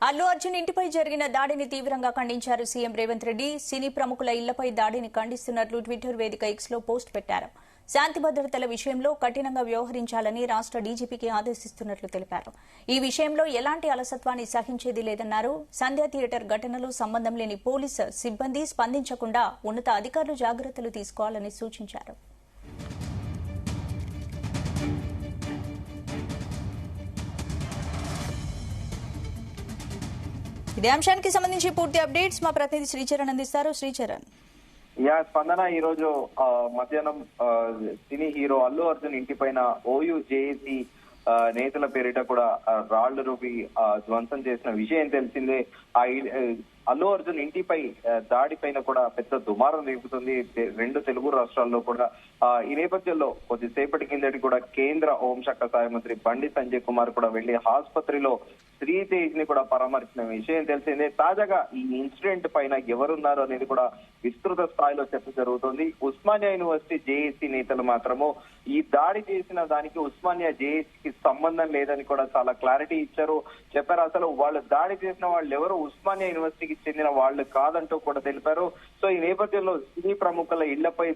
అల్లు అర్జున్ ఇంటిపై జరిగిన దాడిని తీవ్రంగా ఖండించారు సీఎం రేవంత్ రెడ్డి. సినీ ప్రముఖుల ఇళ్లపై దాడిని ఖండిస్తున్నట్లు ట్విట్టర్ వేదిక ఎక్స్లో పోస్ట్ పెట్టారు. శాంతి భద్రతల విషయంలో కఠినంగా వ్యవహరించాలని రాష్ట్ర డీజీపీకి ఆదేశిస్తున్నట్లు తెలిపారు. ఈ విషయంలో ఎలాంటి అలసత్వాన్ని సహించేది లేదన్నారు. సంధ్య థియేటర్ ఘటనలో సంబంధం లేని పోలీసు సిబ్బంది స్పందించకుండా ఉన్నత అధికారులు జాగ్రత్తలు తీసుకోవాలని సూచించారు. ఇదే అంశానికి సంబంధించి పూర్తి అప్డేట్స్ మా ప్రతినిధి శ్రీచరణ్ అందిస్తారు. శ్రీచరణ్. స్పందన ఈ రోజు మధ్యాహ్నం సినీ హీరో అల్లు అర్జున్ ఇంటి పైన ఓయూ జేఏసీ నేతల పేరిట కూడా రాళ్లు రూపి ధ్వంసం చేసిన విషయం తెలిసిందే. అల్లు అర్జున్ ఇంటిపై దాడి పైన కూడా పెద్ద దుమారం రేపుతుంది రెండు తెలుగు రాష్ట్రాల్లో కూడా. ఈ నేపథ్యంలో కొద్దిసేపటి కిందటి కూడా కేంద్ర హోంశాఖ సహాయ మంత్రి బండి సంజయ్ కుమార్ కూడా వెళ్లి ఆసుపత్రిలో శ్రీతేజ్ ని కూడా పరామర్శించిన విషయం తెలిసిందే. తాజాగా ఈ ఇన్సిడెంట్ పైన ఎవరున్నారు అనేది కూడా విస్తృత స్థాయిలో చర్చ జరుగుతోంది. ఉస్మానియా యూనివర్సిటీ జేఏసీ నేతలు మాత్రము ఈ దాడి చేసిన దానికి ఉస్మానియా జేఏసీకి సంబంధం లేదని కూడా చాలా క్లారిటీ ఇచ్చారు. చెప్పారు అసలు వాళ్ళు దాడి చేసిన వాళ్ళు ఎవరు ఉస్మానియా యూనివర్సిటీకి చెందిన వాళ్ళు కాదంటూ కూడా తెలిపారు. సో ఈ నేపథ్యంలో సినీ ప్రముఖుల ఇళ్లపై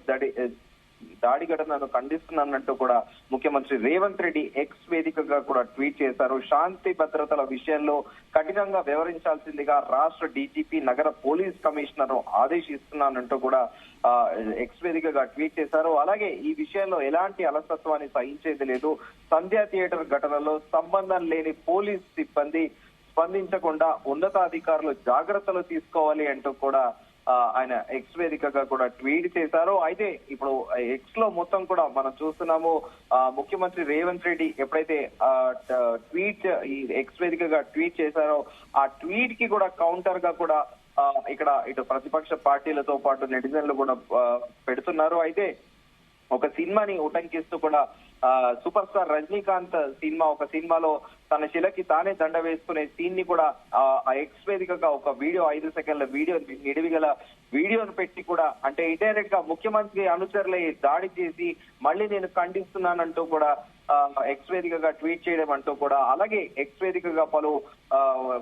దాడి ఘటనను ఖండిస్తున్నానంటూ కూడా ముఖ్యమంత్రి రేవంత్ రెడ్డి ఎక్స్ వేదికగా కూడా ట్వీట్ చేశారు. శాంతి భద్రతల విషయంలో కఠినంగా వ్యవహరించాల్సిందిగా రాష్ట్ర డీజీపీ నగర పోలీస్ కమిషనర్ ఆదేశిస్తున్నానంటూ కూడా ఎక్స్ వేదికగా ట్వీట్ చేశారు. అలాగే ఈ విషయంలో ఎలాంటి అలసత్వాన్ని సహించేది లేదు. సంధ్యా థియేటర్ ఘటనలో సంబంధం లేని పోలీస్ సిబ్బంది స్పందించకుండా ఉన్నతాధికారులు జాగ్రత్తలు తీసుకోవాలి అంటూ కూడా ఆయన ఎక్స్ వేదికగా కూడా ట్వీట్ చేశారు. అయితే ఇప్పుడు ఎక్స్ లో మొత్తం కూడా మనం చూస్తున్నాము. ముఖ్యమంత్రి రేవంత్ రెడ్డి ఎప్పుడైతే ట్వీట్ ఈ ఎక్స్ వేదికగా ట్వీట్ చేశారో ఆ ట్వీట్ కి కూడా కౌంటర్ గా కూడా ఇక్కడ ఇటు ప్రతిపక్ష పార్టీలతో పాటు నెటిజన్లు కూడా పెడుతున్నారు. అయితే ఒక సినిమాని ఉటంకిస్తూ కూడా సూపర్ స్టార్ రజనీకాంత్ ఒక సినిమాలో తన శిలకి తానే దండ వేసుకునే సీన్ ని కూడా ఆ ఎక్స్ వేదికగా ఒక వీడియో 5 సెకండ్ల వీడియో నిడివిగల వీడియోను పెట్టి కూడా అంటే ఇండైరెక్ట్ గా ముఖ్యమంత్రి అనుచరులై దాడి చేసి మళ్ళీ నేను ఖండిస్తున్నానంటూ కూడా ఎక్స్ వేదికగా ట్వీట్ చేయడం అంటూ కూడా అలాగే ఎక్స్ వేదికగా పలు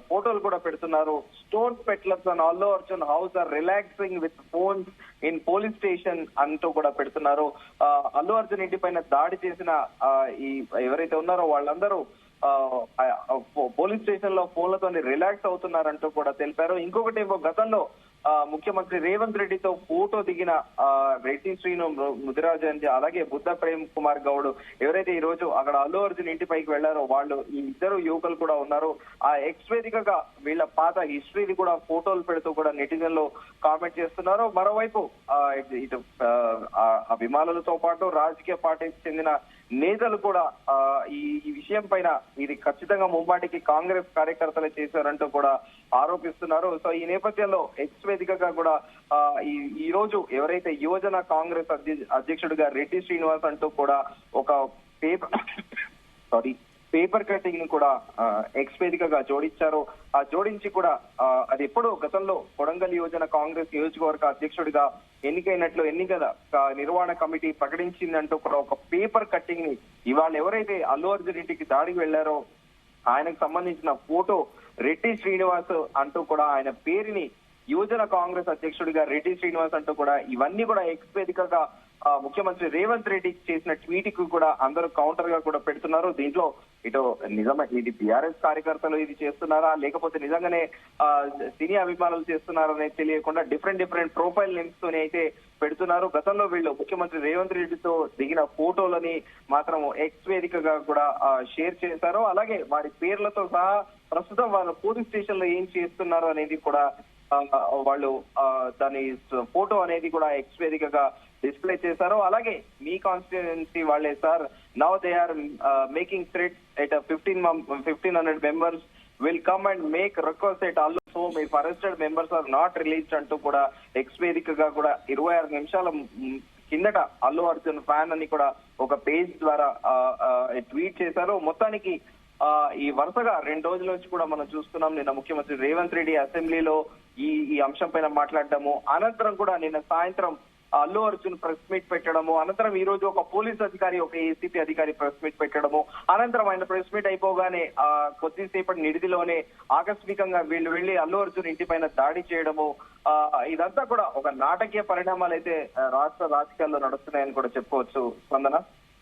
ఫోటోలు కూడా పెడుతున్నారు. Stone pelters and Allu Arjun house are relaxing with phones in police station అంటూ కూడా పెడుతున్నారు. అల్లు అర్జున్ ఇంటి పైన దాడి చేసిన ఈ ఎవరైతే ఉన్నారో వాళ్ళందరూ పోలీస్ స్టేషన్ లో ఫోన్లతో రిలాక్స్ అవుతున్నారంటూ కూడా తెలిపారు. ఇంకొకటి గతంలో ముఖ్యమంత్రి రేవంత్ రెడ్డితో ఫోటో దిగిన రెడ్డి శ్రీను ముదిరాజన్ అలాగే బుద్ధ ప్రేమ్ కుమార్ గౌడ్ ఎవరైతే ఈ రోజు అక్కడ అల్లు అర్జున్ ఇంటిపైకి వెళ్లారో వాళ్ళు ఈ ఇద్దరు యువకులు కూడా ఉన్నారు. ఆ ఎక్స్ వేదికగా వీళ్ళ పాత హిస్టరీని కూడా ఫోటోలు పెడుతూ కూడా నెటిజన్లు కామెంట్ చేస్తున్నారు. మరోవైపు ఇటు అభిమానులతో పాటు రాజకీయ పార్టీకి చెందిన నేతలు కూడా ఈ విషయం పైన ఇది ఖచ్చితంగా ముమ్మాటికి కాంగ్రెస్ కార్యకర్తలు చేశారంటూ కూడా ఆరోపిస్తున్నారు. సో ఈ నేపథ్యంలో ఎక్స్ వేదికగా కూడా ఈ రోజు ఎవరైతే యువజన కాంగ్రెస్ అధ్యక్షుడిగా రెడ్డి శ్రీనివాస్ అంటూ కూడా ఒక పేపర్ కటింగ్ ని కూడా ఎక్స్ వేదికగా జోడించారు. ఆ జోడించి కూడా అది ఎప్పుడో గతంలో కొడంగల్ యువజన కాంగ్రెస్ నియోజకవర్గ అధ్యక్షుడిగా ఎన్నికైనట్లు ఎన్నికల నిర్వహణ కమిటీ ప్రకటించిందంటూ కూడా ఒక పేపర్ కట్టింగ్ ని ఇవాళ ఎవరైతే అల్లు అర్జున్ ఇంటికి దాడికి వెళ్లారో ఆయనకు సంబంధించిన ఫోటో రెడ్డి శ్రీనివాస్ అంటూ కూడా ఆయన పేరుని యువజన కాంగ్రెస్ అధ్యక్షుడిగా రెడ్డి శ్రీనివాస్ అంటూ కూడా ఇవన్నీ కూడా ఎక్స్ వేదికగా ముఖ్యమంత్రి రేవంత్ రెడ్డి చేసిన ట్వీట్ కు కూడా అందరూ కౌంటర్ గా కూడా పెడుతున్నారు. దీంట్లో ఇటు నిజమే ఇది బీఆర్ఎస్ కార్యకర్తలు ఇది చేస్తున్నారా లేకపోతే నిజంగానే సినీ అభిమానులు చేస్తున్నారా అనేది తెలియకుండా డిఫరెంట్ ప్రొఫైల్ నేమ్స్ తోనే అయితే పెడుతున్నారు. గతంలో వీళ్ళు ముఖ్యమంత్రి రేవంత్ రెడ్డితో దిగిన ఫోటోలని మాత్రం ఎక్స్ వేదికగా కూడా షేర్ చేశారు. అలాగే వారి పేర్లతో సహా ప్రస్తుతం వాళ్ళు పోలీస్ స్టేషన్ లో ఏం చేస్తున్నారు అనేది కూడా వాళ్ళు దాని ఫోటో అనేది కూడా ఎక్స్ వేదికగా డిస్ప్లే చేశారు. అలాగే మీ కాన్స్టిట్యుయెన్సీ వాళ్ళే sir now they are making threat at 1500 members will come and make request at all home if arrested members are not released అంటూ కూడా ఎక్స్ వేదికగా కూడా 26 నిమిషాల కిందట అల్లు అర్జున్ ఫ్యాన్ అని కూడా ఒక పేజ్ ద్వారా ట్వీట్ చేశారు. మొత్తానికి ఈ వరుసగా 2 రోజుల నుంచి కూడా మనం చూస్తున్నాం. నిన్న ముఖ్యమంత్రి రేవంత్ రెడ్డి అసెంబ్లీలో ఈ అంశం పైన మాట్లాడటము అనంతరం కూడా నిన్న సాయంత్రం అల్లు అర్జున్ ప్రెస్ మీట్ పెట్టడము, అనంతరం ఈ రోజు ఒక పోలీస్ అధికారి, ఒక ఏసీపీ అధికారి ప్రెస్ మీట్ పెట్టడము, అనంతరం ఆయన ప్రెస్ మీట్ అయిపోగానే కొద్దిసేపటి నిడిదిలోనే ఆకస్మికంగా వీళ్ళు వెళ్లి అల్లు అర్జున్ ఇంటి పైన దాడి చేయడము, ఇదంతా కూడా ఒక నాటకీయ పరిణామాలు అయితే రాష్ట్ర రాజకీయాల్లో నడుస్తున్నాయని కూడా చెప్పుకోవచ్చు. స్పందన.